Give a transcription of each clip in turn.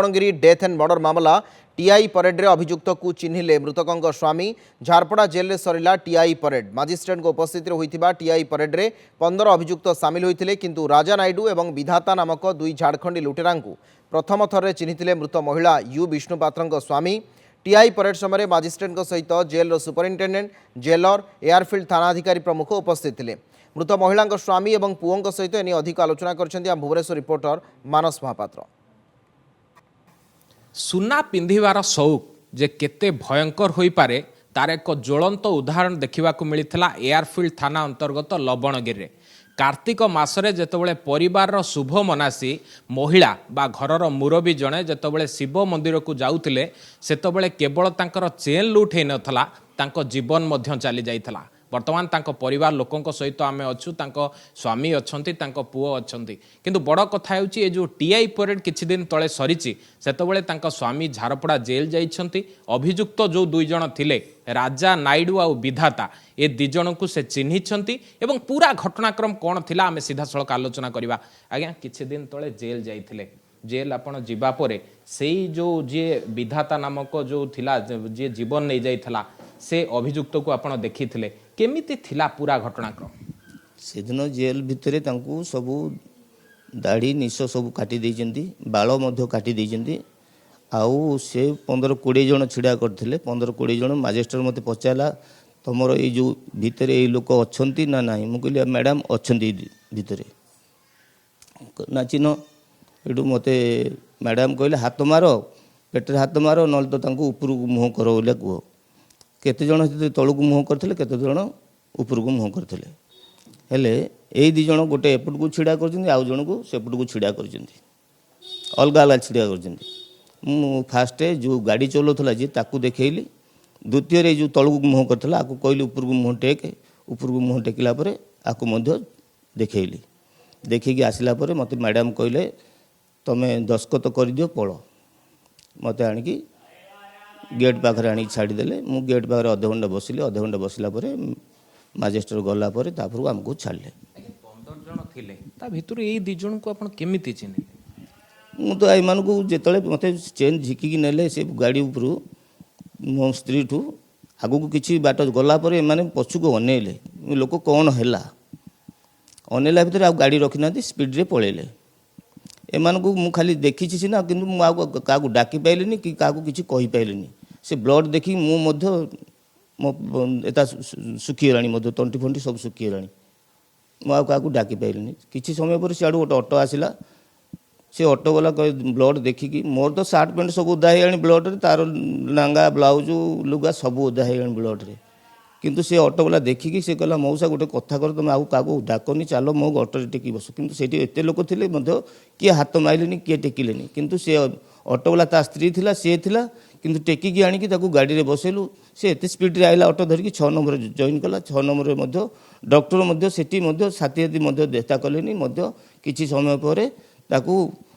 लवणगिरी death and murder मामला TI parade रे अभियुक्त को चिन्हिले मृतकों स्वामी झारपड़ा जेल रे सरिला टीआई परेड मजिस्ट्रेट उपस्थित होइथिबा टीआई परेड रे 15 अभियुक्त सामिल होइथिले किंतु राजा नायडू एवं विधाता नामक दुई झारखंडी लुटेरा प्रथम थर चिन्हिथिले मृत महिला यू विष्णुपात्र स्वामी टीआई परेड समय मजिस्ट्रेट सहित जेल सुपरिटेडेंट जेलर एयरफिल्ड थानाधिकारी प्रमुख उपस्थित थे। मृत महिला स्वामी और पुओं सहित एने अधिक आलोचना कर भुवनेश्वर रिपोर्टर मानस महापात्र। सुना पिंधिबार शौक जे केते भयंकर होई पारे तार एक ज्वलंत उदाहरण देखा मिलता एयरफिल्ड थाना अंतर्गत लवणगिरी रे। कार्तिक मासरे जेतबेले परिवार शुभ मनासी महिला बा घरर मुरबी जणे जेतबेले शिव मंदिर को जाउतिले सेतबेले केवल तांकर चेन लूट हे नथला तांको जीवन मध्य चली जाइतला। वर्तमान तांको परिवार लोकों सहित आमे अच्छु तांको स्वामी अछंती तांको पुओ अछंती किंतु बड़ कथा हेउची ए जो टीआई परेड किछि दिन तळे सरिछि सेतबेले तांको स्वामी झारपड़ा जेल जाइछंती। अभियुक्त जो दुई जण थिले राजा नायडू आ विधाता ए दि जण को से चिन्हिछंती एवं पूरा घटनाक्रम कोन थिला आमे सीधा सळक आलोचना करिबा। आज्ञा किछि दिन तळे जेल जाइथिले जेल आपण जीवा परे सेई जो जे विधाता नामक जो थिला जे जीवन नै जाइथला से अभियुक्त को आपण देखिथिले केमिति थिला पूरा घटनाक्रम। से दिन जेल भितर सबू दाढ़ी निश सब काटी देइचंती बाल मध्य काटी देइचंती आउ से 15-20 जन छिड़ा करथिले 15-20 जन मजिस्ट्रेट मते पचाला तमरो ए जो भितर ए लोक अछंती ना नाही मु कहली मैडम अछंती भितर ना चिन्ह एडू मते मैडम कहले हाथ मारो पेटर हाथ मारो नल तो तांको ऊपर मुंह करो बोले कह केते जन तलू को मुँह करते केते जन ऊपर को मुँह करते हेले यही दी जन गोटे एपट को छिड़ा कर आउ जन को सेपट को छिड़ा कर अलग अलग छिड़ा कर फास्ट जो गाड़ी चलाऊला जी ताकू देखली द्वितीय जो तलू को मुँह करता आपको कहली ऊपर को मुँह टेक ऊपर को मुँह टेकला आपको देखली देखिकी आसला मत मैडम कहले तुम्हें दस्खत कर दियो पड़ मत आणिकी गेट पाखे आनी छाड़देले मु गेट पाखे अध घंटा बसिली अध घंटा बसला मजिस्ट्रेट गला आमको छाड़े 15 जण थिले ता भितर एई दि जण को आपण केमिति चिन्हे मु तो आई मान को जेतले मते चेन झिकी नेले से गाड़ी ऊपर मो स्त्री ठू आगु को किछि बाट गला परे माने पछु को अनेले लोक कौन हैला अनेला भितर आ गाड़ी रखी ना स्पीड रे पळेले एमान को मु खाली देखी सीना कि क्या डाकी पाइलिनी कि क्या किसी कही पाइलिनी से ब्लड देखी मुझे मो एता सुखीगला तंटी फंटी सब सुखीगला मुझे डाकी पाइलिनी किसी समय पर सियाड़ गोटे ऑटो आसला से ऑटो वाला ब्लड देखिकी मोर तो सार्ट पैंट सब ओदा हो ब्लड तार लांगा ब्लाउज लुगा सब ओदा हो ब्लड रे किंतु से ऑटो वाला देखिकी से कहला मौसा गोटे कथा कर तुम आउ क्या डाकनी चलो मो ऑटो टेकी बस किंतु से एत लोक थे किए हाथ मारिले किए टेकिले किंतु से ऑटो वाला ता स्त्री थिला से थिला किंतु टेकिकी आनिकी गाड़ी रे बसेलु से एत स्पीड रे आइला ऑटो धरिकी 6 नंबर जॉइन कला 6 नंबर डॉक्टर सेठी साथी हाथी देखा कले किसी समय पर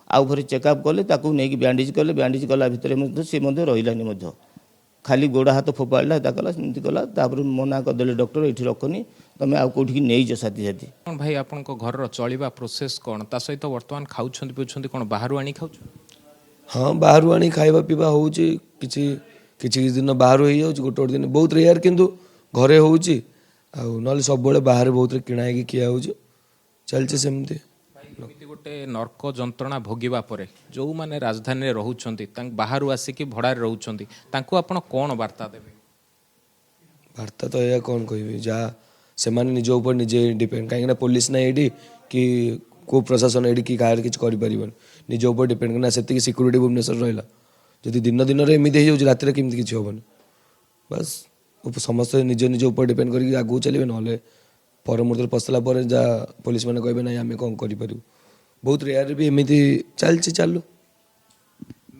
आउ फिर चेकअप कले नहीं बैंडेज कले बैंडेज कला भितर सी रही खाली गोड़ा हाथ फोपाड़ा कला सेमती कला मना करदे डॉक्टर ये रखनी तुम आउ कौटी नहीं जा साथी साथी भाई आपण घर चलवा प्रोसेस कौन ता सहित वर्तमान खाऊँ पीछे कौन बाहर आनी खाऊ हाँ बाहर आनी खाଇବା ପିଇବା ହେଉଛି କିଛି दिन बाहर हो गोटे गोटे दिन बहुत रेयर किंतु घरे होउची आ नले सब बेले बाहर बहुत किणा है किया हो चलছে सेमती एमती गोटे नर्क जंत्रणा भोगिबा परे जो माने राजधानी रे रहउछंती तांक बाहर आसिकी भड़ा रहउछंती तांको आपण कोन वार्ता देबे वार्ता तो या कौन कहबी जा से माने निज ऊपर निजे डिपेंड कहीं पुलिस ना एडी कि को प्रशासन एडी कि कार किछ करि परिबन निज ऊपर डिपेंड करना सेति सिक्योरिटी भुवनेश्वर रहला जदि दिन दिन रे एमिति हो रात रे किमति किछ होबन बस समस्त निज निज ऊपर डिपेंड करी आगु चलिबे नले पर मुहूर्त पसला पर जा पुलिस माने कहबे ना आमे कोन करि परिबु बहुत रेयर भी एमिति चलछि चालू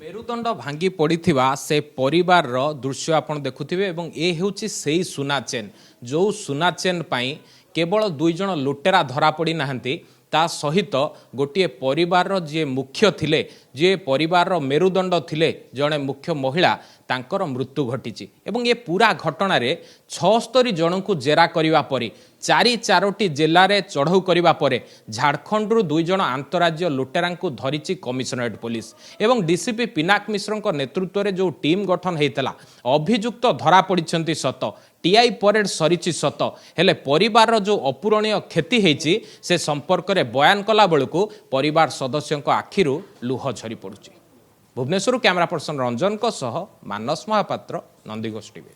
मेरुदंड भांगी पड़िथिबा से परिवार रो दृश्य आपण देखुथिबे एवं ए हेउछि सेही सुना चेन जो सुना चेन पाई केवल दुई जण लुटेरा धरा पड़ी नाहंती ता सहित गोटे परिवार जी मुख्य थिले जी परिवार मेरुदंड थिले जड़े मुख्य महिला ତାଙ୍କର ମୃତ୍ୟୁ ଘଟିଛି ଏବଂ ଏ ପୁରା ଘଟଣାରେ 76 ଜଣଙ୍କୁ ଜେରା କରିବା ପରେ 4ଟି ଜିଲ୍ଲାରେ ଚଢ଼ଉ କରିବା ପରେ ଝାଡ଼ଖଣ୍ଡରୁ 2 ଜଣ ଆନ୍ତରାଜ୍ୟ ଲୁଟେରାଙ୍କୁ ଧରିଛି କମିଶନରେଟ୍ ପୋଲିସ ଏବଂ ଡିସିପି ପିନାକ ମିଶ୍ରଙ୍କ ନେତୃତ୍ୱରେ ଯେଉଁ ଟିମ୍ ଗଠନ ହୋଇଥିଲା ଅଭିଯୁକ୍ତ ଧରା ପଡ଼ିଛନ୍ତି ସତ টিআই পରେଡ୍ ସରିଛି ସତ ହେଲେ ପରିବାରର ଯେଉଁ ଅପୂରଣୀୟ କ୍ଷତି ହେଇଛି ସେ ସମ୍ପର୍କରେ ବୟାନ କଲା ବେଳକୁ ପରିବାର ସଦସ୍ୟଙ୍କ ଆଖିରୁ ଲୁହ ଝରି ପଡ଼ୁଛି। ଭୁବନେଶ୍ୱରରୁ କ୍ୟାମେରା ପର୍ସନ ରଞ୍ଜନଙ୍କ ସହ ମାନସ ମହାପାତ୍ର, ନନ୍ଦିଘୋଷ ଟିଭି।